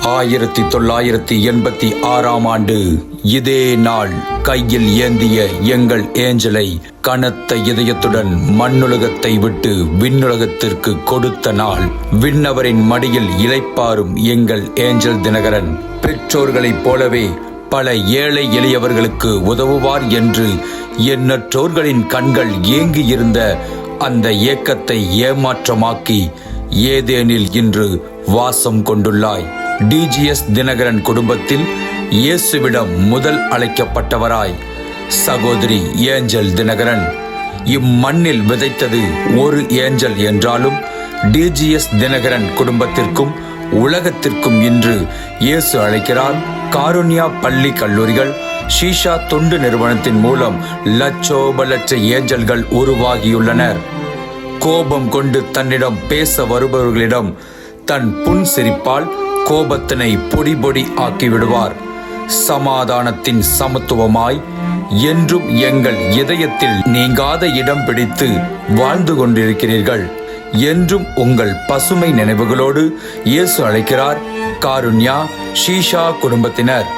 1986 ஆண்டு இதே நாள் கையில் ஏந்திய எங்கள் ஏஞ்சலை கனத்த இதயத்துடன் மண்ணுலகத்தை விட்டு விண்ணுலகத்திற்கு கொடுத்த நாள். விண்ணவரின் மடியில் இளைப்பாரும் எங்கள் ஏஞ்சல் தினகரன் பெற்றோர்களைப் போலவே பல ஏழை எளியவர்களுக்கு உதவுவார் என்று எண்ணற்றோர்களின் கண்கள் ஏங்கியிருந்த அந்த ஏக்கத்தை ஏமாற்றமாக்கி ஏதேனில் இன்று வாசம் கொண்டுள்ளாய். டிஜிஎஸ் தினகரன் குடும்பத்தில் இயேசுவிடம் முதல் அழைக்கப்பட்டவராய் சகோதரி ஏஞ்சல் தினகரன் இம்மண்ணில் விதைத்தது ஒரு ஏஞ்சல் என்றாலும் டிஜிஎஸ் தினகரன் குடும்பத்திற்கும் உலகத்திற்கும் இன்று இயேசு அழைக்கிறார். காருண்யா பள்ளி கல்லூரிகள் ஷீஷா தொண்டு நிறுவனத்தின் மூலம் லட்சோப லட்ச ஏஞ்சல்கள் உருவாகியுள்ளனர். கோபம் கொண்டு தன்னிடம் பேச வருபவர்களிடம் தன் புன்சிரிப்பால் கோபத்தினை பொடி பொடி ஆக்கிவிடுவார். சமாதானத்தின் சமத்துவமாய் என்றும் எங்கள் இதயத்தில் நீங்காத இடம் பிடித்து வாழ்ந்து கொண்டிருக்கிறீர்கள். என்றும் உங்கள் பசுமை நினைவுகளோடு இயேசு அழைக்கிறார். காருண்யா ஷீஷா குடும்பத்தினர்.